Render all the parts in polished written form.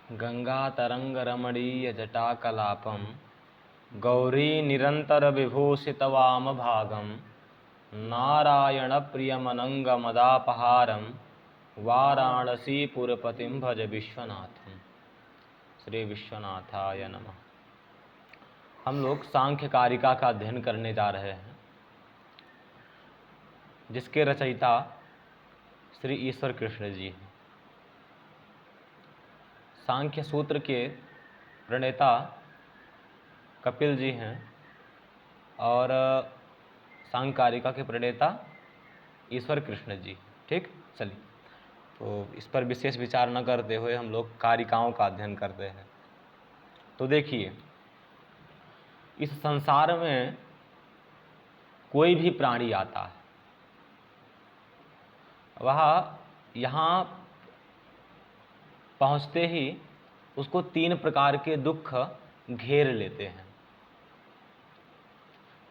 गंगा तरंग रमणीय जटाकलापम गौरी निरंतर विभूषित वाम भागम नारायण प्रियमनंग मदापहारम वाराणसीपुरपतिं भज विश्वनाथम। श्री विश्वनाथाय नमः। हम लोग सांख्य कारिका का अध्ययन करने जा रहे हैं, जिसके रचयिता श्री ईश्वर कृष्ण जी हैं। सांख्य सूत्र के प्रणेता कपिल जी हैं और सांख्य कारिका के प्रणेता ईश्वर कृष्ण जी। ठीक, चलिए, तो इस पर विशेष विचार न करते हुए हम लोग कारिकाओं का अध्ययन करते हैं। तो देखिए, इस संसार में कोई भी प्राणी आता है, वह यहाँ पहुँचते ही उसको 3 प्रकार के दुख घेर लेते हैं।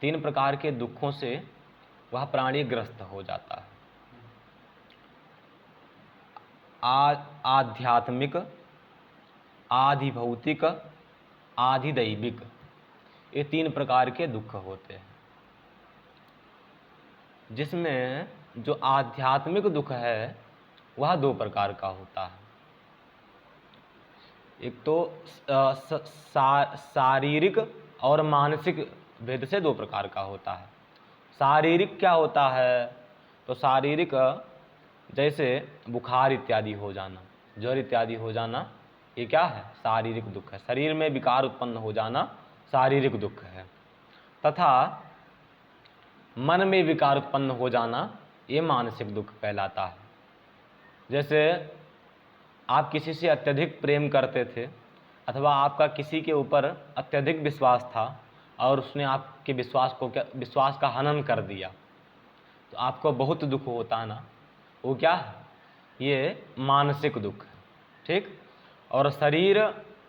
3 प्रकार के दुखों से वह प्राणी ग्रस्त हो जाता है। आध्यात्मिक, आधि भौतिक, आधि दैविक, ये 3 प्रकार के दुख होते हैं। जिसमें जो आध्यात्मिक दुख है वह 2 प्रकार का होता है। एक तो शारीरिक और मानसिक भेद से 2 प्रकार का होता है। शारीरिक क्या होता है? तो शारीरिक जैसे बुखार इत्यादि हो जाना, ज्वर इत्यादि हो जाना, ये क्या है? शारीरिक दुख है। शरीर में विकार उत्पन्न हो जाना शारीरिक दुख है। तथा मन में विकार उत्पन्न हो जाना ये मानसिक दुख कहलाता है। जैसे आप किसी से अत्यधिक प्रेम करते थे अथवा आपका किसी के ऊपर अत्यधिक विश्वास था और उसने आपके विश्वास का हनन कर दिया, तो आपको बहुत दुख होता है ना। वो क्या है? ये मानसिक दुख है। ठीक, और शरीर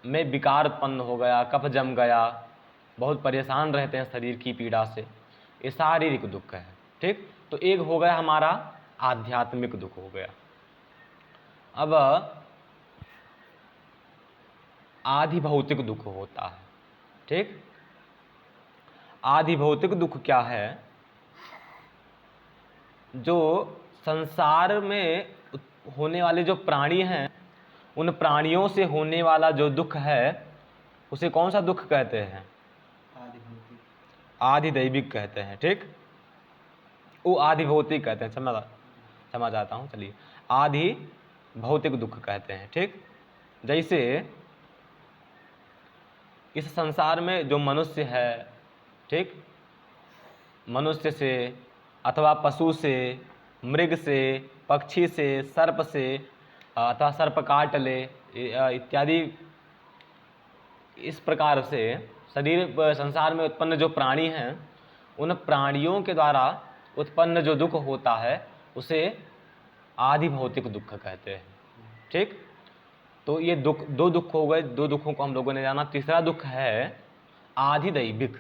में विकार उत्पन्न हो गया, कफ जम गया, बहुत परेशान रहते हैं शरीर की पीड़ा से, ये शारीरिक दुख है। ठीक, तो एक हो गया हमारा आध्यात्मिक दुख हो गया। अब आधि भौतिक दुख होता है। ठीक, आधि भौतिक दुख क्या है? जो संसार में होने वाले जो प्राणी हैं, उन प्राणियों से होने वाला जो दुख है उसे कौन सा दुख कहते हैं? आधि दैविक कहते हैं। ठीक, वो आधि भौतिक कहते हैं। क्षमा चाहता हूँ, चलिए, आधि भौतिक दुख कहते हैं। ठीक, जैसे इस संसार में जो मनुष्य है, ठीक, मनुष्य से अथवा पशु से, मृग से, पक्षी से, सर्प से अथवा सर्प काट ले इत्यादि, इस प्रकार से संसार में उत्पन्न जो प्राणी हैं, उन प्राणियों के द्वारा उत्पन्न जो दुख होता है उसे आधि भौतिक दुख कहते हैं। ठीक, तो ये 2 दुख हो गए। 2 दुखों को हम लोगों ने जाना। तीसरा दुख है आधि दैविक।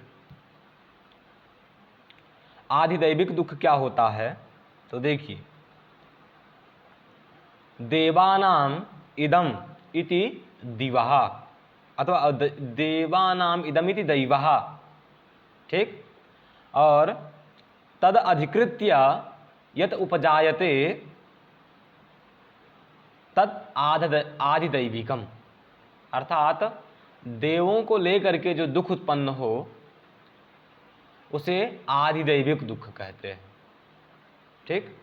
आधि दैविक दुख क्या होता है? तो देखिए, देवानाम इदम इति दिवः अथवा देवानाम इदम इति दैवः। ठीक, और तद अधिकृत्य यत उपजायते तत् आधि दैविकम। अर्थात देवों को लेकर के जो दुख उत्पन्न हो उसे आधि दैविक दुख कहते हैं। ठीक,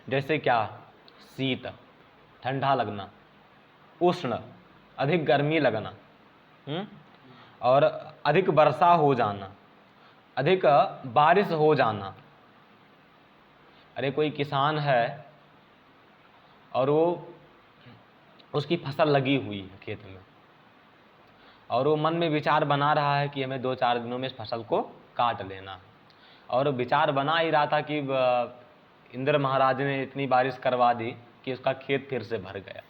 जैसे क्या? शीत, ठंडा लगना, उष्ण, अधिक गर्मी लगना, और अधिक वर्षा हो जाना, अधिक बारिश हो जाना। अरे कोई किसान है और वो उसकी फसल लगी हुई है खेत में, और वो मन में विचार बना रहा है कि हमें 2-4 दिनों में इस फसल को काट लेना है, और विचार बना ही रहा था कि इंद्र महाराज ने इतनी बारिश करवा दी कि उसका खेत फिर से भर गया।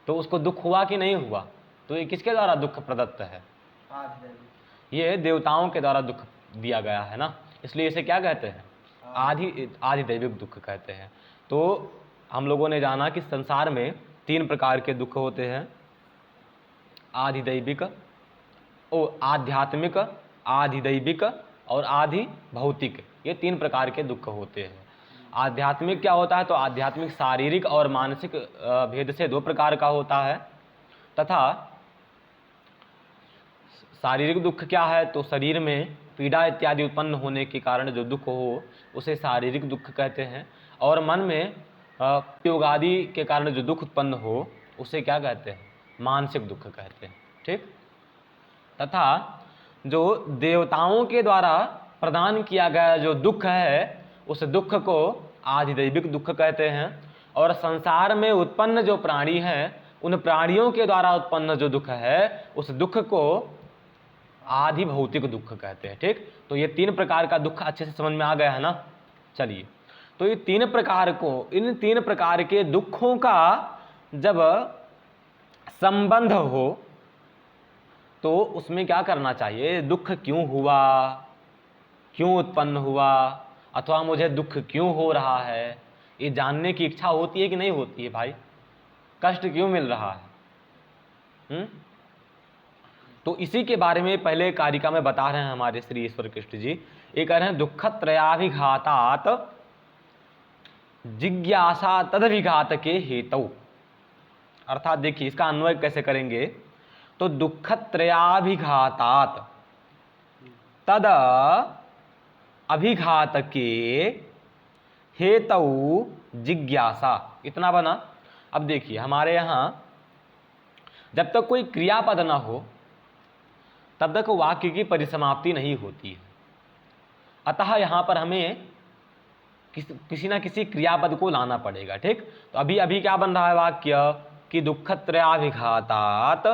तो उसको दुख हुआ कि नहीं हुआ? तो ये किसके द्वारा दुख प्रदत्त है? ये देवताओं के द्वारा दुख दिया गया है ना, इसलिए इसे क्या कहते हैं? आधि दैविक दुख कहते हैं। तो हम लोगों ने जाना कि संसार में तीन प्रकार के दुख होते हैं, आधिदैविक, आध्यात्मिक, आधिदैविक और आधि भौतिक। ये तीन प्रकार के दुख होते हैं। आध्यात्मिक क्या होता है? तो आध्यात्मिक शारीरिक और मानसिक भेद से दो प्रकार का होता है। तथा शारीरिक दुख क्या है? तो शरीर में पीड़ा इत्यादि उत्पन्न होने के कारण जो दुख हो उसे शारीरिक दुख कहते हैं। और मन में योग आदि के कारण जो दुख उत्पन्न हो उसे क्या कहते हैं? मानसिक दुख कहते हैं। ठीक। तथा जो देवताओं के द्वारा प्रदान किया गया जो दुख है उस दुख को आधिदैविक दुख कहते हैं। और संसार में उत्पन्न जो प्राणी हैं उन प्राणियों के द्वारा उत्पन्न जो दुख है उस दुख को आधि भौतिक दुख कहते हैं। ठीक। तो ये तीन प्रकार का दुख अच्छे से समझ में आ गया है ना। चलिए, तो ये इन तीन प्रकार के दुखों का जब संबंध हो तो उसमें क्या करना चाहिए? दुख क्यों हुआ, क्यों उत्पन्न हुआ, अथवा मुझे दुख क्यों हो रहा है, ये जानने की इच्छा होती है कि नहीं होती है भाई? कष्ट क्यों मिल रहा है? तो इसी के बारे में पहले कारिका में बता रहे हैं हमारे श्री ईश्वर कृष्ण जी। ये कह रहे हैं दुःखत्रयाभिघातात् जिज्ञासा तदभिघात के हेतु। अर्थात देखिए इसका अन्वय कैसे करेंगे? तो दुःखत्रयाभिघातात् तद अभिघात के हेतु जिज्ञासा, इतना बना। अब देखिए हमारे यहाँ जब तक कोई क्रियापद ना हो तब तक वाक्य की परिसमाप्ति नहीं होती है। अतः यहाँ पर हमें किसी ना किसी क्रियापद को लाना पड़ेगा। ठीक। तो अभी अभी क्या बन रहा है वाक्य कि दुःखत्रयाभिघातात्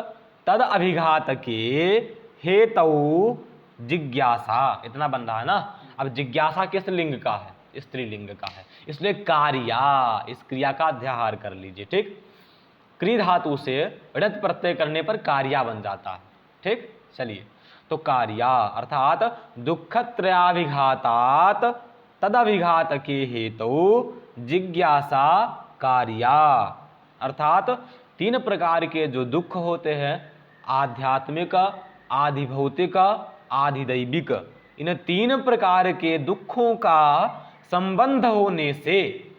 तद अभिघात के हेतु जिज्ञासा, इतना बन रहा है ना। अब जिज्ञासा किस लिंग का है? स्त्रीलिंग का है, इसलिए कार्या, इस क्रिया का अध्याहार कर लीजिए। ठीक। क्री धातु से ऋत प्रत्यय करने पर कार्या बन जाता है। ठीक। चलिए, तो कार्या अर्थात दुःखत्रयाभिघातात् तदभिघात के हेतु जिज्ञासा कार्या। अर्थात तीन प्रकार के जो दुख होते हैं, आध्यात्मिक, आधिभौतिक, आधिदैविक, इन तीन प्रकार के दुखों का संबंध होने से,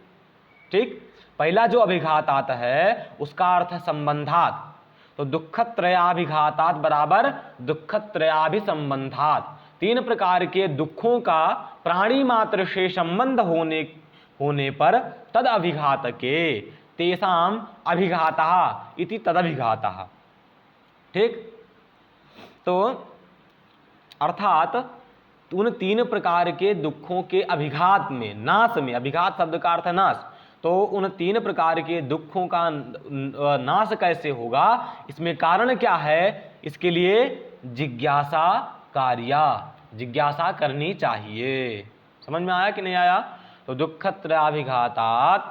ठीक, पहला जो अभिघात आता है उसका अर्थ है संबंधात। तो दुःखत्रयाभिघातात् बराबर दुःखत्रयाभिसंबंधात्, तीन प्रकार के दुखों का प्राणी मात्र से संबंध होने पर तद अभिघात के तेषाम अभिघातः इति तदभिघातः। ठीक। तो अर्थात उन तीन प्रकार के दुखों के अभिघात में, नाश में, अभिघात शब्द का अर्थ है नाश, तो उन तीन प्रकार के दुखों का नाश कैसे होगा, इसमें कारण क्या है? इसके लिए जिज्ञासा कार्या, जिज्ञासा करनी चाहिए। समझ में आया कि नहीं आया? तो दुःखत्रयाभिघातात्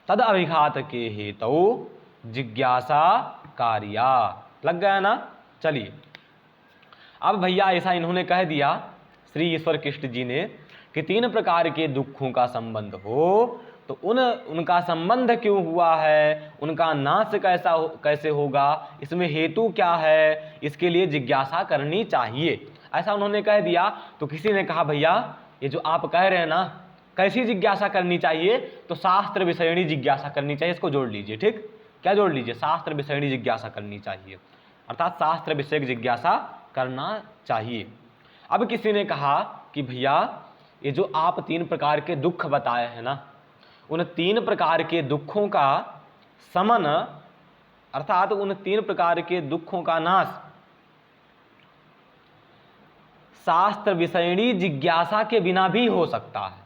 तद अभिघात के हेतु जिज्ञासा कार्या, लग गया ना। चलिए, अब भैया ऐसा इन्होंने कह दिया श्री ईश्वर कृष्ण जी ने कि तीन प्रकार के दुखों का संबंध हो, तो उनका संबंध क्यों हुआ है, उनका नाश कैसे होगा, इसमें हेतु क्या है, इसके लिए जिज्ञासा करनी चाहिए, ऐसा उन्होंने कह दिया। तो किसी ने कहा भैया ये जो आप कह रहे हैं ना, कैसी जिज्ञासा करनी चाहिए? तो शास्त्र विषयणी जिज्ञासा करनी चाहिए। इसको जोड़ लीजिए। ठीक। क्या जोड़ लीजिए? शास्त्र विषयणी जिज्ञासा करनी चाहिए, अर्थात शास्त्र विषयक जिज्ञासा करना चाहिए। अब किसी ने कहा कि भैया ये जो आप तीन प्रकार के दुख बताए हैं ना, उन तीन प्रकार के दुखों का समन, अर्थात उन तीन प्रकार के दुखों का नाश शास्त्र विषयणी जिज्ञासा के बिना भी हो सकता है।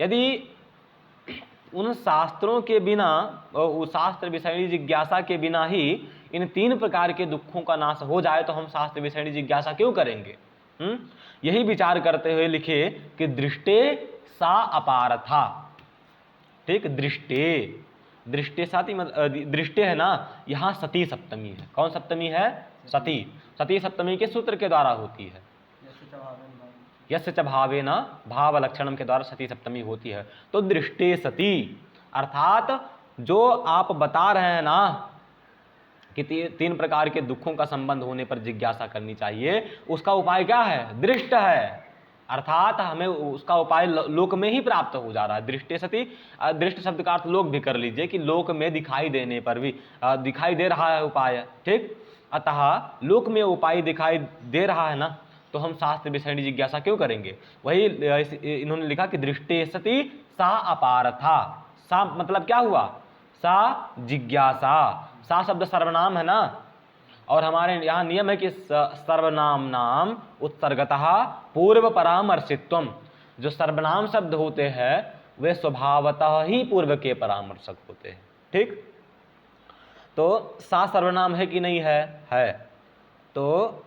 यदि उन शास्त्रों के बिना, शास्त्र विषयणी जिज्ञासा के बिना ही इन तीन प्रकार के दुखों का नाश हो जाए तो हम शास्त्र विषयणी जिज्ञासा क्यों करेंगे? यही विचार करते हुए लिखे कि दृष्टे सा अपारथा। ठीक। दृष्टे साथी दृष्टे है ना, यहाँ सती सप्तमी है। कौन सप्तमी है? सती। सती सप्तमी के सूत्र के द्वारा होती है, यस्य च भावेन भाव लक्षणम के द्वारा सती सप्तमी होती है। तो दृष्टे सती अर्थात जो आप बता रहे हैं ना कि तीन प्रकार के दुखों का संबंध होने पर जिज्ञासा करनी चाहिए, उसका उपाय क्या है? दृष्ट है। अर्थात हमें उसका उपाय लोक में ही प्राप्त हो जा रहा है। दृष्टि सती, दृष्ट शब्द का अर्थ लोक भी कर लीजिए कि लोक में दिखाई देने पर भी दिखाई दे रहा है उपाय, ठीक। अतः लोक में उपाय दिखाई दे रहा है ना, तो हम शास्त्र विषयणी जिज्ञासा क्यों करेंगे? वही इन्होंने लिखा कि दृष्टि सती सा अपारथा। सा मतलब क्या हुआ? सा जिज्ञासा। सा शब्द सर्वनाम है ना, और हमारे यहाँ नियम है कि सर्वनाम नाम उत्सर्गतः पूर्व परामर्शित्वम। जो सर्वनाम शब्द होते हैं वे स्वभावतः ही पूर्व के परामर्शक होते हैं, ठीक। तो सा सर्वनाम है कि नहीं है? है। तो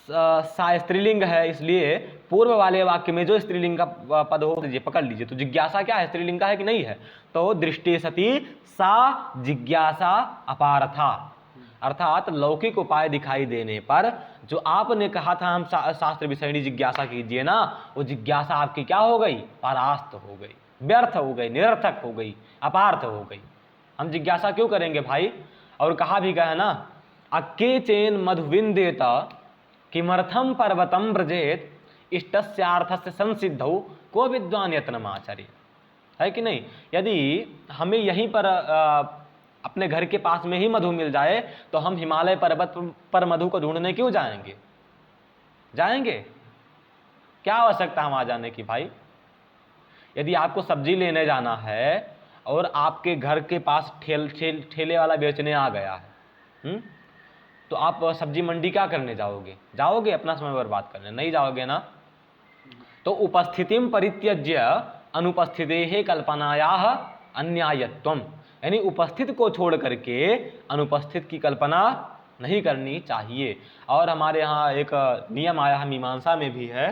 सा स्त्रीलिंग है, इसलिए पूर्व वाले वाक्य में जो स्त्रीलिंग का पद हो लीजिए, पकड़ लीजिए। तो जिज्ञासा क्या है? स्त्रीलिंग का है कि नहीं है? तो दृष्टि सती सा जिज्ञासा अपारथा, अर्थात लौकिक उपाय दिखाई देने पर जो आपने कहा था हम शास्त्र विषयणी जिज्ञासा कीजिए ना, वो जिज्ञासा आपकी क्या हो गई? परास्त हो गई, व्यर्थ हो गई, निरर्थक हो गई, अपार्थ हो गई। हम जिज्ञासा क्यों करेंगे भाई? और कहा भी गया है ना, अक्के चेन मधुविंदेत किमर्थम पर्वतम व्रजेत इष्टस्यार्थस्य संसिद्धौ को विद्वान यत्नमाचरे, है कि नहीं? यदि हमें यहीं पर अपने घर के पास में ही मधु मिल जाए तो हम हिमालय पर्वत पर मधु को ढूंढने क्यों जाएंगे? जाएंगे? क्या आवश्यकता वहां जाने की भाई? यदि आपको सब्जी लेने जाना है और आपके घर के पास ठेले वाला बेचने आ गया है, तो आप सब्जी मंडी क्या करने जाओगे? जाओगे अपना समय बर्बाद करने? नहीं जाओगे ना। तो उपस्थितिम परित्यज्य अनुपस्थिते कल्पनाया अन्यायत्वम, यानी उपस्थित को छोड़ करके अनुपस्थित की कल्पना नहीं करनी चाहिए। और हमारे यहाँ एक नियम आया है, मीमांसा में भी है,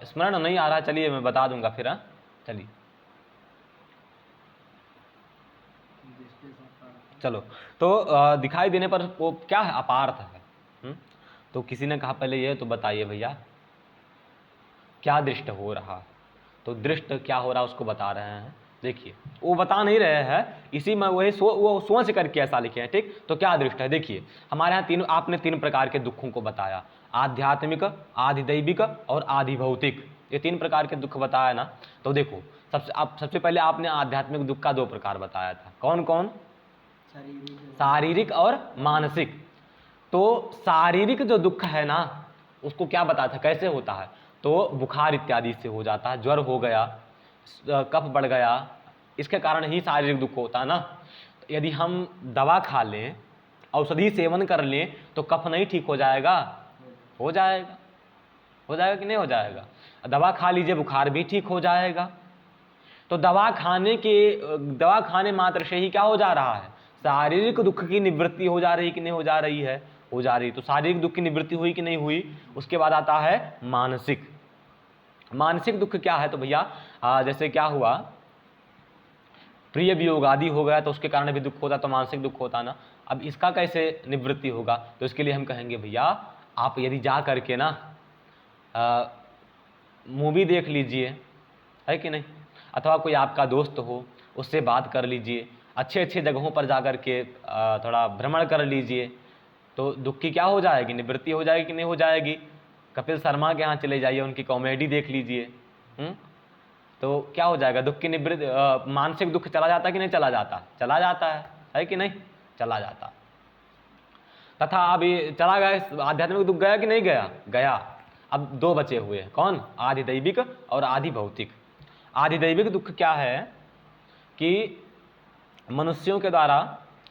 स्मरण नहीं आ रहा, चलिए मैं बता दूंगा फिर। चलिए चलो। तो दिखाई देने पर वो क्या है? अपार्थ है। तो किसी ने कहा पहले ये तो बताइए भैया क्या दृष्ट हो रहा है? तो दृष्ट क्या हो रहा है उसको बता रहे हैं। देखिए वो बता नहीं रहे हैं, इसी में वही वो सोच करके ऐसा लिखे हैं, ठीक। तो क्या दृष्ट है? देखिए हमारे यहाँ आपने तीन प्रकार के दुखों को बताया, आध्यात्मिक, आधिदैविक और आधिभौतिक। ये तीन प्रकार के दुख बताया ना। तो देखो सबसे पहले आपने आध्यात्मिक दुख का दो प्रकार बताया था। कौन कौन? शारीरिक और मानसिक। तो शारीरिक जो दुख है ना, उसको क्या बताया था, कैसे होता है? तो बुखार इत्यादि से हो जाता है, ज्वर हो गया, कफ बढ़ गया, इसके कारण ही शारीरिक दुख होता है ना। तो यदि हम दवा खा लें, औषधि सेवन कर लें, तो कफ नहीं ठीक हो जाएगा? हो जाएगा। हो जाएगा कि नहीं हो जाएगा? दवा खा लीजिए, बुखार भी ठीक हो जाएगा। तो दवा खाने मात्र से ही क्या हो जा रहा है? शारीरिक दुख की निवृत्ति हो जा रही कि नहीं हो जा रही है? हो जा रही। तो शारीरिक दुख की निवृत्ति हुई कि नहीं हुई? उसके बाद आता है मानसिक। मानसिक दुख क्या है? तो भैया जैसे क्या हुआ, प्रिय वियोग आदि हो गया तो उसके कारण भी दुख होता, तो मानसिक दुख होता ना। अब इसका कैसे निवृत्ति होगा? तो इसके लिए हम कहेंगे भैया आप यदि जा करके ना मूवी देख लीजिए, है कि नहीं, अथवा कोई आपका दोस्त हो उससे बात कर लीजिए, अच्छे अच्छे जगहों पर जा कर के थोड़ा भ्रमण कर लीजिए, तो दुख की क्या हो जाएगी? निवृत्ति हो जाएगी कि नहीं हो जाएगी? कपिल शर्मा के यहाँ चले जाइए, उनकी कॉमेडी देख लीजिए, तो क्या हो जाएगा? दुख की निवृत्ति, मानसिक दुख चला जाता कि नहीं चला जाता? चला जाता है कि नहीं? चला जाता। तथा अभी चला गया, आध्यात्मिक दुख गया कि नहीं गया? गया। अब दो बचे हुए, कौन? आधिदैविक और आधिभौतिक। आधिदैविक दुख क्या है कि मनुष्यों के द्वारा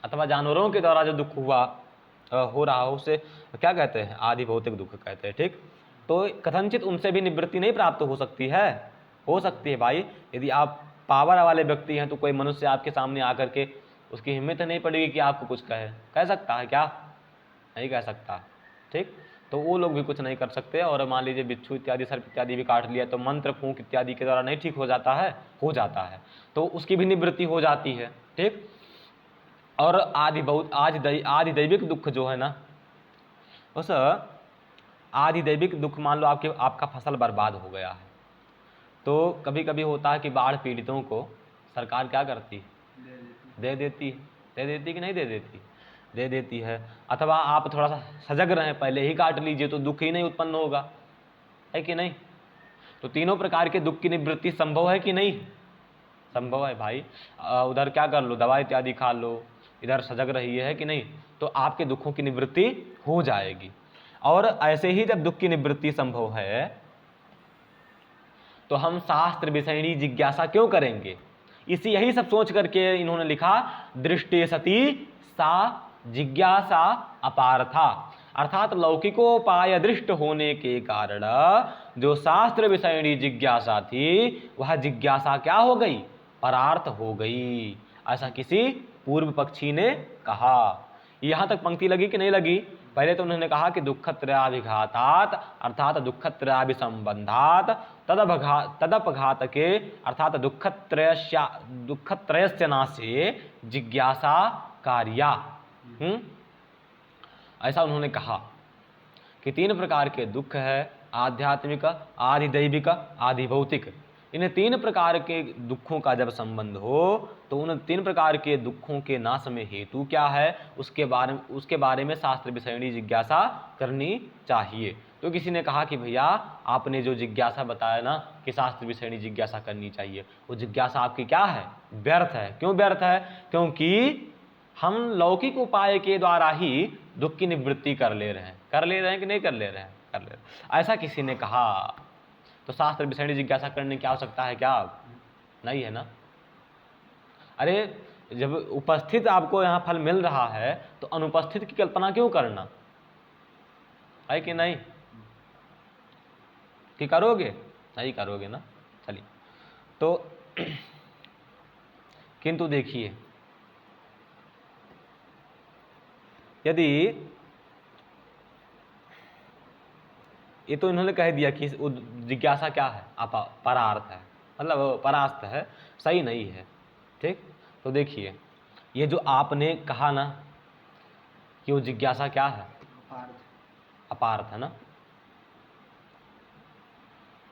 अथवा जानवरों के द्वारा जो दुख हो रहा हो उसे क्या कहते हैं? आधिभौतिक दुख कहते हैं, ठीक। तो कथनचित उनसे भी निवृत्ति नहीं प्राप्त हो सकती है? हो सकती है भाई। यदि आप पावर वाले व्यक्ति हैं तो कोई मनुष्य आपके सामने आकर के उसकी हिम्मत नहीं पड़ेगी कि आपको कुछ कह सकता है क्या? नहीं कह सकता, ठीक। तो वो लोग भी कुछ नहीं कर सकते। और मान लीजिए बिच्छू इत्यादि, सर्प इत्यादि भी काट लिया तो मंत्र फूंक इत्यादि के द्वारा नहीं ठीक हो जाता है? हो जाता है, तो उसकी भी निवृत्ति हो जाती है, ठीक। और आधिदैविक दुख जो है ना, उस आधिदैविक दुख, मान लो आपका फसल बर्बाद हो गया है, तो कभी कभी होता है कि बाढ़ पीड़ितों को सरकार क्या करती है? दे देती है। दे देती कि नहीं दे देती? दे देती है। अथवा आप थोड़ा सा सजग रहें, पहले ही काट लीजिए तो दुख ही नहीं उत्पन्न होगा, है कि नहीं? तो तीनों प्रकार के दुख की निवृत्ति संभव है कि नहीं? संभव है भाई। उधर क्या कर लो, दवा इत्यादि खा लो, इधर सजग रहिए, है कि नहीं? तो आपके दुखों की निवृत्ति हो जाएगी। और ऐसे ही जब दुख की निवृत्ति संभव है तो हम शास्त्र विषयणी जिज्ञासा क्यों करेंगे? यही सब सोच करके इन्होंने लिखा, दृष्टि सती सा जिज्ञासा अपार्था, अर्थात लौकिकोपाय दृष्ट होने के कारण जो शास्त्र विषयणी जिज्ञासा थी वह जिज्ञासा क्या हो गई? परार्थ हो गई, ऐसा किसी पूर्व पक्षी ने कहा। यहां तक पंक्ति लगी कि नहीं लगी? पहले तो उन्होंने कहा कि दुःखत्रयाभिघातात् अर्थात दुःखत्रयाभिसंबंधात् तदपघात के अर्थात दुःखत्रयस्य नाशे जिज्ञासा कार्या। ऐसा उन्होंने कहा कि तीन प्रकार के दुख है, आध्यात्मिक, आधिदैविक, आधिभौतिक। इन तीन प्रकार के दुखों का जब संबंध हो तो उन तीन प्रकार के दुखों के नाश में हेतु क्या है उसके बारे में शास्त्र विषयणी जिज्ञासा करनी चाहिए। तो किसी ने कहा कि भैया आपने जो जिज्ञासा बताया ना कि शास्त्र विषयणी जिज्ञासा करनी चाहिए, वो जिज्ञासा आपकी क्या है? व्यर्थ है। क्यों व्यर्थ है? क्योंकि हम लौकिक उपाय के द्वारा ही दुख की निवृत्ति कर ले रहे हैं कि नहीं कर ले रहे हैं? कर ले रहे हैं। ऐसा किसी ने कहा तो शास्त्र विषयणी जिज्ञासा करने की आवश्यकता है क्या? नहीं है ना। अरे जब उपस्थित आपको यहाँ फल मिल रहा है तो अनुपस्थित की कल्पना क्यों करना, है कि नहीं? कि करोगे? नहीं करोगे ना। चलिए, तो किंतु देखिए, यदि ये तो इन्होंने कह दिया कि जिज्ञासा क्या है? परार्थ है, मतलब परास्त है, सही नहीं है। ठीक, तो देखिए ये जो आपने कहा ना कि वो जिज्ञासा क्या है? अपार्थ है ना।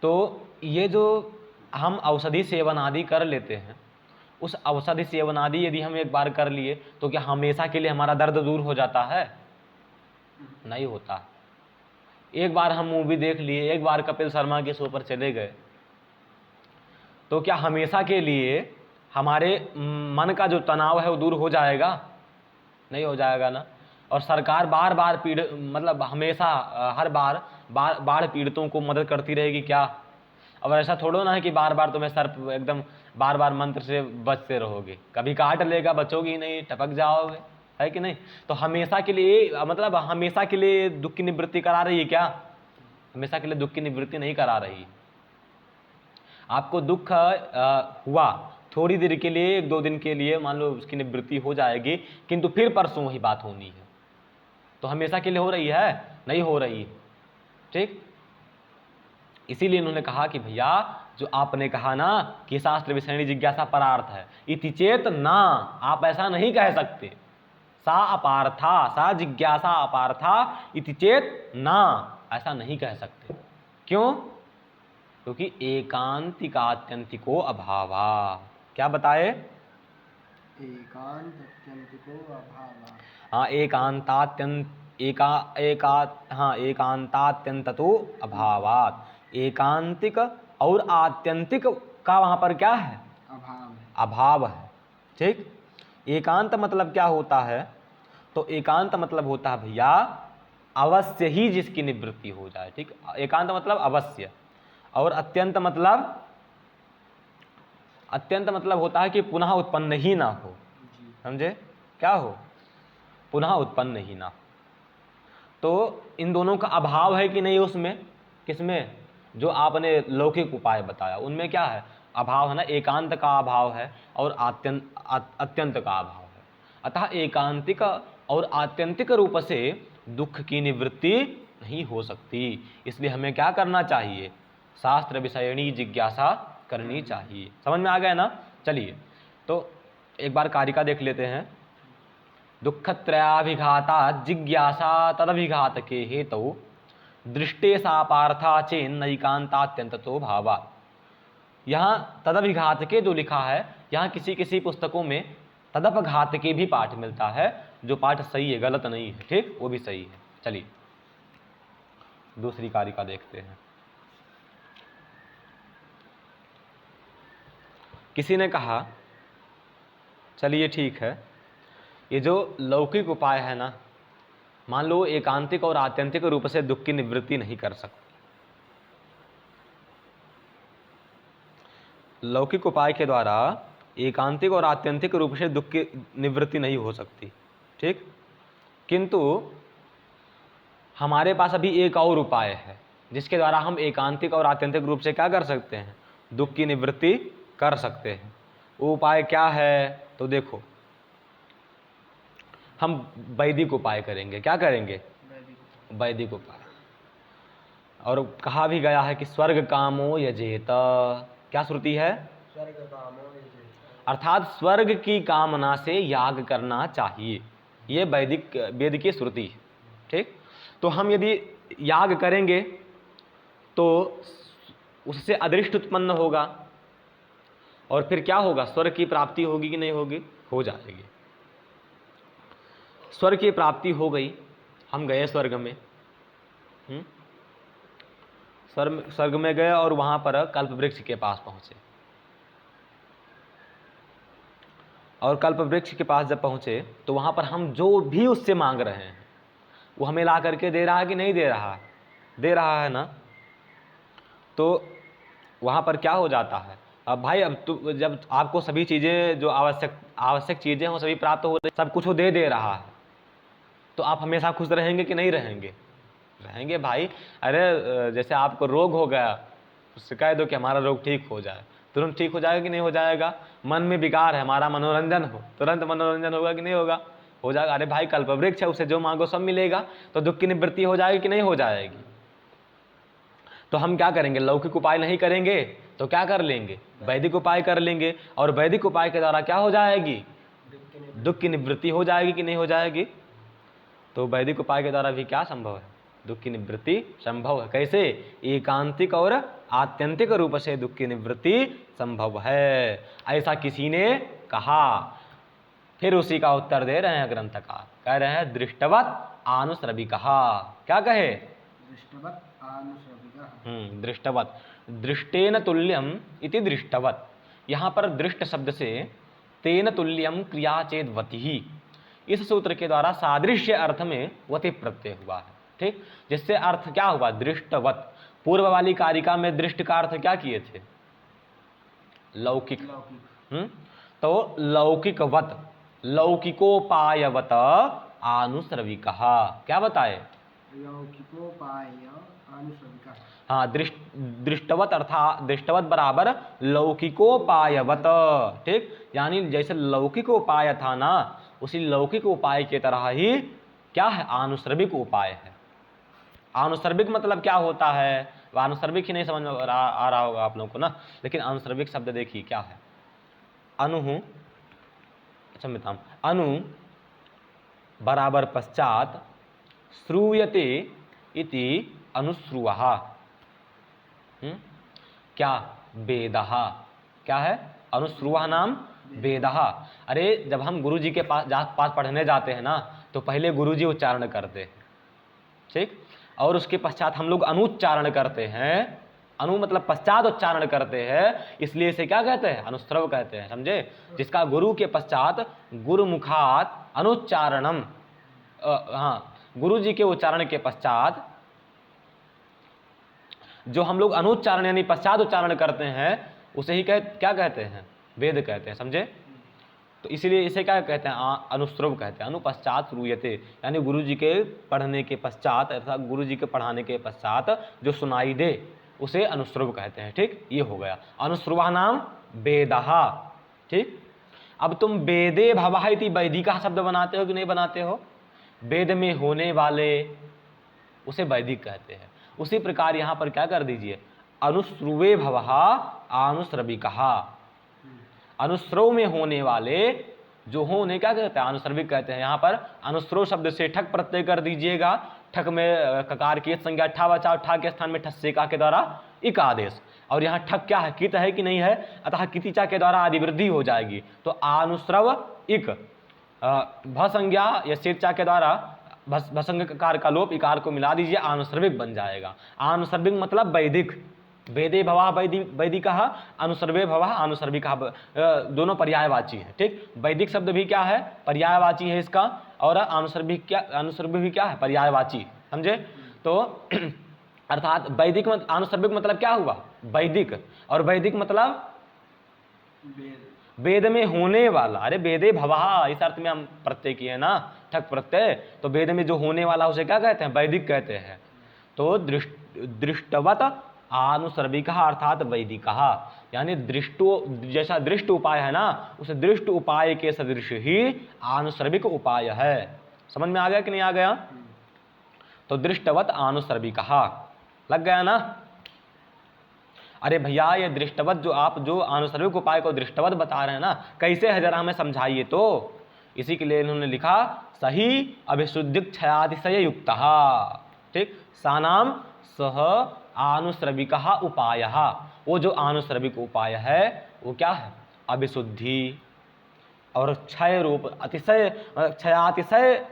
तो ये जो हम औषधि सेवन आदि कर लेते हैं, उस औषधि सेवन आदि यदि हम एक बार कर लिए तो क्या हमेशा के लिए हमारा दर्द दूर हो जाता है? नहीं होता। एक बार हम मूवी देख लिए, एक बार कपिल शर्मा के शो पर चले गए, तो क्या हमेशा के लिए हमारे मन का जो तनाव है वो दूर हो जाएगा? नहीं हो जाएगा ना। और सरकार बार बार मतलब हमेशा हर बार बाढ़ पीड़ितों को मदद करती रहेगी क्या? अब ऐसा थोड़ा ना है कि बार बार तुम्हें सर एकदम बार बार मंत्र से बचते रहोगे, कभी काट लेगा, बचोगी नहीं, टपक जाओगे, है कि नहीं? तो हमेशा के लिए, मतलब हमेशा के लिए दुख की निवृत्ति करा रही है क्या? हमेशा के लिए दुख की निवृत्ति नहीं करा रही। आपको दुख हुआ थोड़ी देर के लिए, एक दो दिन के लिए, मान लो उसकी निवृत्ति हो जाएगी, किंतु फिर परसों वही बात होनी है। तो हमेशा के लिए हो रही है? नहीं हो रही। ठीक, इसीलिए उन्होंने कहा कि भैया जो आपने कहा ना कि शास्त्र विषयणी जिज्ञासा परार्थ है, इति चेत ना, आप ऐसा नहीं कह सकते। सा अपार्था, सा जिज्ञासा अपार्था इति चेत ना, ऐसा नहीं कह सकते। क्यों? क्योंकि एकांतिकात्यंतिको अभावा। क्या बताए? एकांतात्यंतिको अभावा। हाँ, एकांतात्यंततो अभावात। एकांतिक और आत्यंतिक का वहां पर क्या है? अभाव है। ठीक, एकांत मतलब क्या होता है? तो एकांत मतलब होता है भैया अवश्य ही जिसकी निवृत्ति हो जाए। ठीक, एकांत मतलब अवश्य, और अत्यंत मतलब होता है कि पुनः उत्पन्न ही ना हो। समझे? क्या हो? पुनः उत्पन्न ही ना हो। तो इन दोनों का अभाव है कि नहीं उसमें? किसमें? जो आपने लौकिक उपाय बताया उनमें क्या है? अभाव है ना। एकांत का अभाव है और अत्यंत का अभाव है। अतः एकांतिक और आत्यंतिक रूप से दुख की निवृत्ति नहीं हो सकती। इसलिए हमें क्या करना चाहिए? शास्त्र विषयणी जिज्ञासा करनी चाहिए। समझ में आ गया ना? चलिए, तो एक बार कारिका देख लेते हैं। दुःखत्रयाभिघाता जिज्ञासा तदभिघात के हेतु दृष्टे सा पार्था चेन नैकांतात्यंततो भावा। यहाँ तदभिघातके जो लिखा है, यहाँ किसी किसी पुस्तकों में तदपघातके भी पाठ मिलता है, जो पाठ सही है, गलत नहीं है, ठीक, वो भी सही है। चलिए दूसरी कारिका देखते हैं। किसी ने कहा चलिए ठीक है, ये जो लौकिक उपाय है ना, मान लो एकांतिक और आत्यंतिक रूप से दुख की निवृत्ति नहीं कर सकते। लौकिक उपाय के द्वारा एकांतिक और आत्यंतिक रूप से दुख की निवृत्ति नहीं हो सकती, ठीक। किंतु हमारे पास अभी एक और उपाय है जिसके द्वारा हम एकांतिक और आत्यंतिक रूप से क्या कर सकते हैं, दुख की निवृत्ति कर सकते हैं। वो उपाय क्या है? तो देखो, हम वैदिक उपाय करेंगे। क्या करेंगे? वैदिक उपाय। और कहा भी गया है कि स्वर्ग कामो यजेत। क्या श्रुति है? स्वर्ग कामो यजेत। अर्थात स्वर्ग की कामना से याग करना चाहिए, ये वैदिक वेद की श्रुति है, ठीक। तो हम यदि याग करेंगे तो उससे अदृष्ट उत्पन्न होगा, और फिर क्या होगा? स्वर्ग की प्राप्ति होगी कि नहीं होगी? हो जाएगी। स्वर्ग की प्राप्ति हो गई, हम गए स्वर्ग में, स्वर्ग में गए और वहां पर कल्प वृक्ष के पास पहुंचे, और कल्प वृक्ष के पास जब पहुंचे तो वहां पर हम जो भी उससे मांग रहे हैं वो हमें ला करके दे रहा है कि नहीं दे रहा? दे रहा है ना। तो वहां पर क्या हो जाता है? अब भाई, अब तो जब आपको सभी चीजें जो आवश्यक चीजें हो सभी प्राप्त हो रही, सब कुछ वो दे रहा है, तो आप हमेशा खुश रहेंगे कि नहीं रहेंगे? रहेंगे भाई। अरे जैसे आपको रोग हो गया, उससे कह दो कि हमारा रोग ठीक हो जाए, तुरंत ठीक हो जाएगा कि नहीं हो जाएगा? मन में विकार है, हमारा मनोरंजन हो, तुरंत मनोरंजन होगा कि नहीं होगा? हो जाएगा। अरे भाई, कल्पवृक्ष है, उसे जो मांगो सब मिलेगा, तो दुख की निवृत्ति हो जाएगी कि नहीं हो जाएगी? तो हम क्या करेंगे? लौकिक उपाय नहीं करेंगे तो क्या कर लेंगे? वैदिक उपाय कर लेंगे, और वैदिक उपाय के द्वारा क्या हो जाएगी? दुख की निवृत्ति हो जाएगी कि नहीं हो जाएगी? तो वैदिक उपाय के द्वारा भी क्या संभव है? दुख की निवृत्ति संभव है। कैसे? एकांतिक और आत्यंतिक रूप से दुख की निवृत्ति संभव है, ऐसा किसी ने कहा। फिर उसी का उत्तर दे रहे हैं ग्रंथकार, कह रहे हैं दृष्टवत आनुश्रविकः। क्या कहे? दृष्टवत आनुश्रविकः। दृष्टवत, दृष्टेन तुल्यम इति दृष्टवत। यहाँ पर दृष्ट शब्द से तेन तुल्यम क्रिया चेद वति, इस सूत्र के द्वारा सादृश्य अर्थ में वति प्रत्यय हुआ है, ठीक। जिससे अर्थ क्या हुआ? दृष्टवत। पूर्व वाली कारिका में दृष्ट का अर्थ क्या किए थे? लौकिक। तो लौकिकवत, लौकिकोपायवत आनुश्रविकः। क्या बताए? लौकिकोपाय आनुश्रविकः। हाँ, दृष्टवत अर्थात दृष्टवत बराबर लौकिकोपायवत, ठीक। यानी जैसे लौकिक उपाय था ना, उसी लौकिक उपाय के तरह ही क्या है? आनुश्रविक उपाय है। आनुश्रविक मतलब क्या होता है? आनुश्रविक ही नहीं समझ में आ रहा होगा आप लोगों को ना, लेकिन आनुश्रविक शब्द देखिए क्या है। अनु बराबर पश्चात श्रूयते इति अनुश्रुवः। क्या? वेदः। क्या है? अनुश्रुवः नाम वेदः। अरे जब हम गुरु जी के पास पढ़ने जाते हैं ना, तो पहले गुरु जी उच्चारण करते हैं, ठीक, और उसके पश्चात हम लोग अनुच्चारण करते हैं। अनु मतलब पश्चात उच्चारण करते हैं, इसलिए इसे क्या कहते हैं? अनुश्रव कहते हैं, समझे। जिसका गुरु के पश्चात गुरुमुखात अनुच्चारणम, हाँ, गुरु जी के उच्चारण के पश्चात जो हम लोग अनुच्चारण यानी पश्चात उच्चारण करते हैं, उसे ही क्या कहते हैं? वेद कहते हैं, समझे। तो इसीलिए इसे क्या कहते हैं? अनुश्रव कहते हैं। अनुपश्चात श्रूयते यानी गुरु जी के पढ़ने के पश्चात अर्थात गुरु जी के पढ़ाने के पश्चात जो सुनाई दे उसे अनुश्रव कहते हैं, ठीक। ये हो गया। अनुश्रुवः नाम वेदः, ठीक। अब तुम वेदे भवः इति वैदिकः शब्द बनाते हो कि नहीं बनाते हो? वेद में होने वाले उसे वैदिक कहते हैं। उसी प्रकार यहाँ पर क्या कर दीजिए? अनुश्रुवे भवः आनुश्रविकः। अनुश्रव में होने वाले जो होने क्या कहते हैं? अनुश्रविक कहते हैं। यहाँ पर अनुश्रव शब्द से ठक प्रत्यय कर दीजिएगा ठक में ककार की संज्ञा ठा बचा, ठा के स्थान में ठस्सिका के द्वारा इक आदेश, और यहाँ ठक क्या है, कित है कि नहीं है, अतः कितिचा के द्वारा आदि वृद्धि हो जाएगी। तो आनुस्रव इक भ संज्ञा या सिरचा के द्वारा भसंग कार का लोप इकार को मिला दीजिए, आनुसर्विक बन जाएगा। आनुसर्विक मतलब वैदिक, वेदे भवा वैदिक अनुसर्वे भवा अनुसर्विक, दोनों पर्यायवाची है। ठीक, वैदिक शब्द भी क्या है, पर्यायवाची है इसका, और अनुसर्विक भी क्या है, पर्यायवाची, समझे। तो अर्थात वैदिक अनुसर्विक मतलब क्या हुआ, वैदिक, और वैदिक मतलब वेद में होने वाला। अरे वेदे भवा, इस अर्थ में हम प्रत्यय किए ना, ठक प्रत्यय, तो वेद में जो होने वाला उसे क्या कहते हैं, वैदिक कहते हैं। तो दृष्टवत आनुसर्विक अर्थात वैदिक, यानी दृष्टो, जैसा दृष्ट उपाय है ना, उस दृष्ट उपाय के सदृश ही आनुसर्विक उपाय है। समझ में आ गया कि नहीं आ गया। तो दृष्टवत आनुसर्विक लग गया ना। अरे भैया ये दृष्टवत जो आनुसर्विक उपाय को दृष्टवत बता रहे हैं ना, कैसे है जरा हमें समझाइए। तो इसी के लिए इन्होंने लिखा सही अभिशुद्धिक क्षयातिशय युक्त, ठीक, सानाम सह आनुश्रविक उपाय। वो जो आनुश्रविक उपाय है वो क्या है, अभिशुद्धि और क्षय रूप अतिशय क्षयातिशय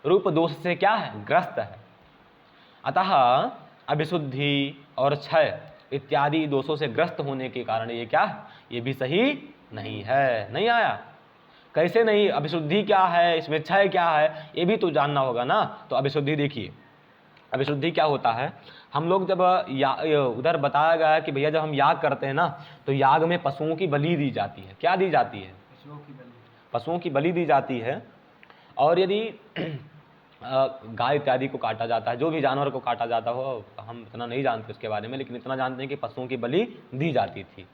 रूप दोष से क्या है, ग्रस्त है। अतः अभिशुद्धि और क्षय इत्यादि दोषों से ग्रस्त होने के कारण ये क्या है, ये भी सही नहीं है। नहीं आया, कैसे नहीं, अभिशुद्धि क्या है, इसमें क्षय क्या है, ये भी तो जानना होगा ना। तो अभिशुद्धि देखिए, अभिशुद्धि क्या होता है, हम लोग जब उधर बताया गया है कि भैया जब हम याग करते हैं ना, तो याग में पशुओं की बलि दी जाती है। क्या दी जाती है, पशुओं की बलि दी जाती है। और यदि गाय इत्यादि को काटा जाता है, जो भी जानवर को काटा जाता हो, हम इतना नहीं जानते उसके बारे में, लेकिन इतना जानते हैं कि पशुओं की बलि दी जाती थी।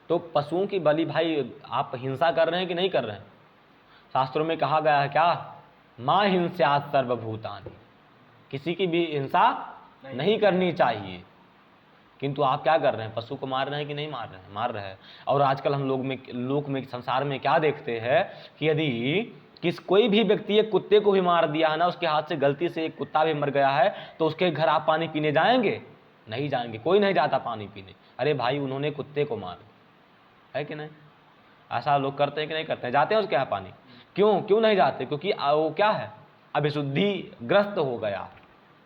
तो पशुओं की बलि, भाई आप हिंसा कर रहे हैं कि नहीं कर रहे हैं, शास्त्रों में कहा गया है क्या, माँ हिंस्यात् सर्वभूतानि, किसी की भी हिंसा नहीं करनी चाहिए। किंतु आप क्या कर रहे हैं, पशु को मार रहे हैं कि नहीं मार रहे हैं, मार रहे हैं। और आजकल हम लोक में संसार में क्या देखते हैं कि यदि कोई भी व्यक्ति एक कुत्ते को भी मार दिया है ना, उसके हाथ से गलती से एक कुत्ता भी मर गया है, तो उसके घर आप पानी पीने जाएंगे, नहीं जाएंगे, कोई नहीं जाता पानी पीने। अरे भाई उन्होंने कुत्ते को मारा है कि नहीं, ऐसा लोग करते हैं कि नहीं करते हैं, जाते हैं उसके यहाँ पानी, क्यों नहीं जाते, क्योंकि वो क्या है, अभिशुद्धि ग्रस्त हो गया,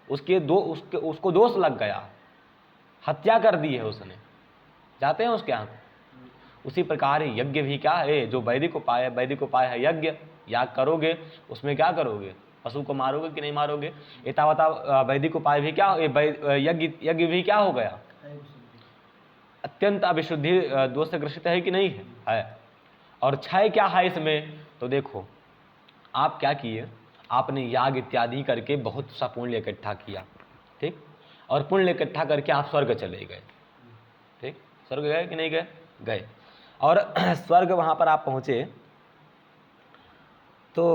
उसको दोष लग गया, हत्या कर दी है उसने, जाते हैं उसके यहाँ। उसी प्रकार यज्ञ भी क्या है, जो वैदिक उपाय है, वैदिक उपाय है यज्ञ, याग करोगे उसमें क्या करोगे, पशु को मारोगे कि नहीं मारोगे। एतावता वैदिक उपाय भी क्या, यज्ञ भी क्या हो गया, अत्यंत अभिशुद्धि दोष से ग्रसित है कि नहीं है। और क्षय क्या है इसमें, तो देखो आप क्या किए, आपने याग इत्यादि करके बहुत सा पुण्य इकट्ठा किया, ठीक, और पुण्य इकट्ठा करके आप स्वर्ग चले गए, ठीक, स्वर्ग गए कि नहीं गए, गए। और स्वर्ग वहाँ पर आप पहुँचे, तो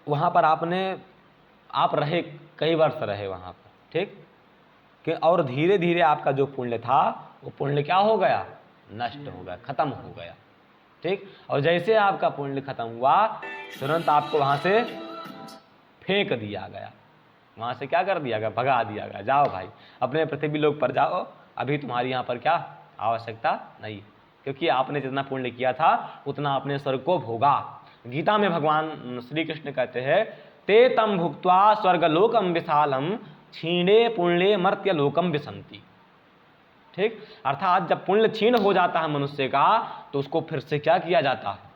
वहाँ पर आप रहे, कई वर्ष रहे वहाँ पर, ठीक, कि और धीरे धीरे आपका जो पुण्य था वो पुण्य क्या हो गया, नष्ट हो गया, खत्म हो गया, ठीक। और जैसे आपका पुण्य खत्म हुआ, तुरंत आपको वहाँ से फेंक दिया गया, वहाँ से क्या कर दिया गया, भगा दिया गया, जाओ भाई अपने पृथ्वी लोक पर जाओ, अभी तुम्हारी यहाँ पर क्या आवश्यकता नहीं, क्योंकि आपने जितना पुण्य किया था उतना आपने स्वर्ग को भोगा। गीता में भगवान श्री कृष्ण कहते हैं, ते तम भुक्त्वा स्वर्गलोकम विशालम क्षीणे पुण्य मर्त्य लोकम विसंति, ठीक। अर्थात जब पुण्य क्षीण हो जाता है मनुष्य का, तो उसको फिर से क्या किया जाता है,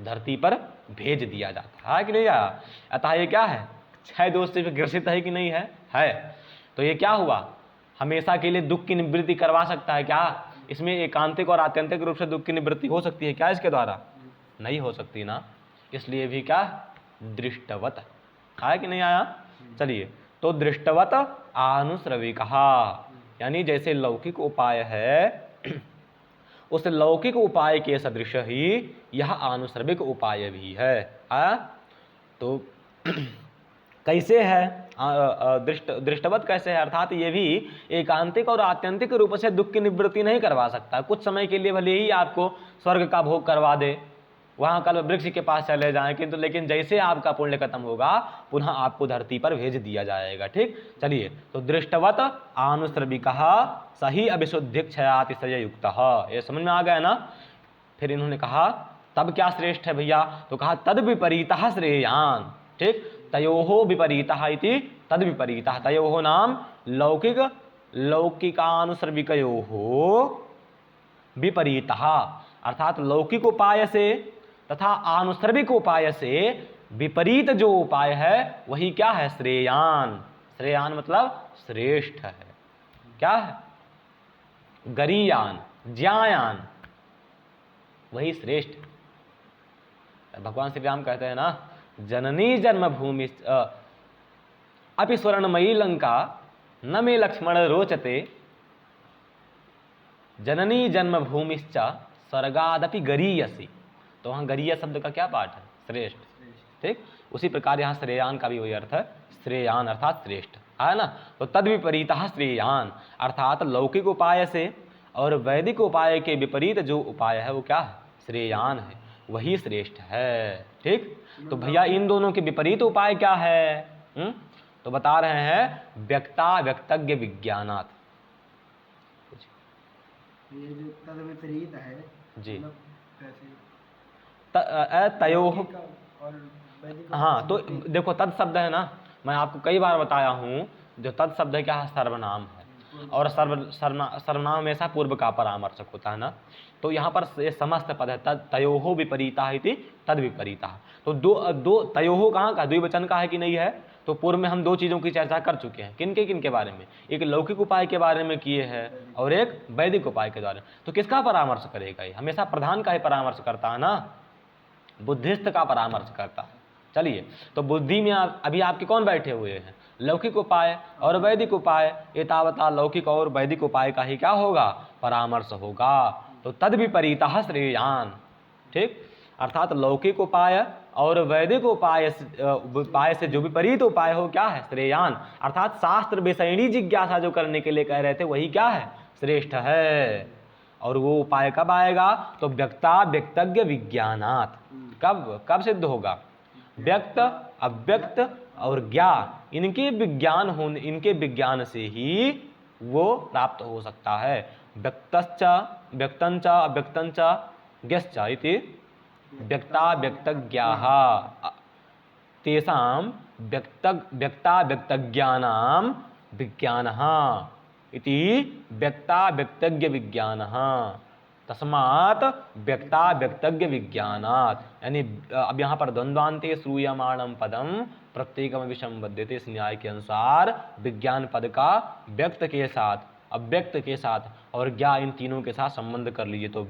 धरती पर भेज दिया जाता है कि नहीं आया। अतः ये क्या है, क्षय दोष से ग्रसित है कि नहीं है। तो ये क्या हुआ, हमेशा के लिए दुख की निवृत्ति करवा सकता है क्या, इसमें एकांतिक और आत्यंतिक रूप से दुख की निवृत्ति हो सकती है क्या इसके द्वारा, नहीं हो सकती ना। इसलिए भी क्या दृष्टवत आया कि नहीं आया। चलिए, तो दृष्टवत आनुश्रविक, यानी जैसे लौकिक उपाय है उस लौकिक उपाय के सदृश ही यह आनुश्रविक उपाय भी है। तो कैसे है, दृष्टवत कैसे है, अर्थात ये भी एकांतिक और आत्यंतिक रूप से दुख की निवृत्ति नहीं करवा सकता। कुछ समय के लिए भले ही आपको स्वर्ग का भोग करवा दे, वहाँ कल्प वृक्ष के पास चले जाएं, किंतु लेकिन जैसे आपका पुण्य खत्म होगा पुनः आपको धरती पर भेज दिया जाएगा। ठीक, चलिए, तो दृष्टवत आनुश्रविकः सही अभिशुद्धि क्षयातिशय युक्त, ये समझ में आ गया ना। फिर इन्होंने कहा तब क्या श्रेष्ठ है भैया, तो कहा तद विपरीतः श्रेयान। ठीक, तयोः विपरीतः इति तद विपरीतः, तयोः नाम लौकिक लौकिकानुश्रविकयोः विपरीतः, अर्थात लौकिक उपाय से तथा आनुश्रविक उपाय से विपरीत जो उपाय है वही क्या है, श्रेयान। श्रेयान मतलब श्रेष्ठ है। क्या है, गरीयान, ज्यायान, वही श्रेष्ठ। भगवान श्री राम कहते हैं ना, जननी जन्मभूमि अपि स्वर्णमयी लंका न मे लक्ष्मण रोचते, जननी जन्मभूमिश्च स्वर्गादपि गरीयसी। तो वहाँ गरीय शब्द का क्या पाठ है, श्रेष्ठ। ठीक, उसी प्रकार यहाँ श्रेयान का भी वही अर्थ है, श्रेयान अर्थात श्रेष्ठ है ना। तो तद विपरीतः श्रेयान, अर्थात लौकिक उपाय से और वैदिक उपाय के विपरीत जो उपाय है वो क्या है, श्रेयान है, वही श्रेष्ठ है। ठीक, तो भैया इन दोनों के विपरीत उपाय क्या है? तो बता रहे हैं व्यक्ता व्यक्तज्ञ विज्ञानात्। ये जो तद विपरीत है जी, मतलब कैसे? तयोः, और वैदिक हाँ, तो देखो तद शब्द है ना, मैं आपको कई बार बताया हूँ, जो तद शब्द है क्या है, सर्वनाम है, और सर्वनाम हमेशा पूर्व का परामर्शक होता है ना। तो यहाँ पर ये समस्त पद है, तद तयोः विपरीतः इति तद विपरीतः। तो दो तयोः कहाँ का, द्विवचन का है कि नहीं है। तो पूर्व में हम दो चीज़ों की चर्चा कर चुके हैं, किन के बारे में, एक लौकिक उपाय के बारे में किए हैं और एक वैदिक उपाय के बारे में। तो किसका परामर्श करेगा, ये हमेशा प्रधान का ही परामर्श करता है ना, बुद्धिस्त का परामर्श करता है। चलिए, तो बुद्धि में अभी आपके कौन बैठे हुए हैं, लौकिक उपाय और वैदिक उपाय, एतावता लौकिक और वैदिक उपाय का ही क्या होगा, परामर्श होगा। तो तद विपरीतः श्रेयान। ठीक, अर्थात लौकिक उपाय और वैदिक उपाय से जो विपरीत उपाय हो क्या है, श्रेयान, अर्थात शास्त्र विषयणी जिज्ञासा जो करने के लिए कह रहे थे वही क्या है, श्रेष्ठ है। और वो उपाय कब आएगा, तो व्यक्ता व्यक्तज्ञ विज्ञानात्। कब सिद्ध होगा, व्यक्त अव्यक्त और ज्ञा, इनके विज्ञान से ही वो प्राप्त हो सकता है। व्यक्तश्च व्यक्तंच अव्यक्तंच ज्ञश्च इति व्यक्ता व्यक्तज्ञाः तेषां व्यक्ता व्यक्तज्ञानां विज्ञानः इति व्यक्ता व्यक्तज्ञ विज्ञानः। तस्मात् व्यक्ता व्यक्तज्ञ विज्ञानात्, यानी अब यहाँ पर द्वंद्वान्ते श्रूयमाणं पदम प्रत्येकम विसंबध्यते, इस न्याय के अनुसार विज्ञान पद का व्यक्त के साथ, अव्यक्त के साथ और ज्ञा, इन तीनों के साथ संबंध कर लीजिए। तो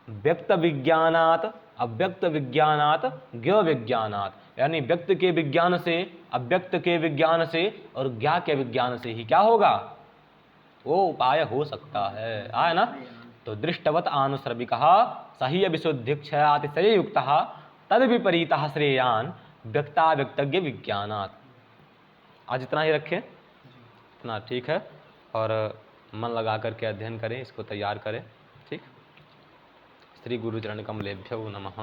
व्यक्त विज्ञानात्, अव्यक्त विज्ञानात्, ज्ञ विज्ञानात्, यानी व्यक्त के विज्ञान से, अव्यक्त के विज्ञान से और ज्ञा के विज्ञान से ही क्या होगा, वो उपाय हो सकता है। आया ना। तो दृष्टवत आनुश्रविकः सही विशुद्धि क्षयातिशय युक्तः तद विपरीतः श्रेयान व्यक्ता व्यक्तज्ञ विज्ञानात्। आज इतना ही रखें, इतना ठीक है, और मन लगा करके अध्ययन करें, इसको तैयार करें। ठीक, श्री गुरुचरण कमलेभ्यो नमः।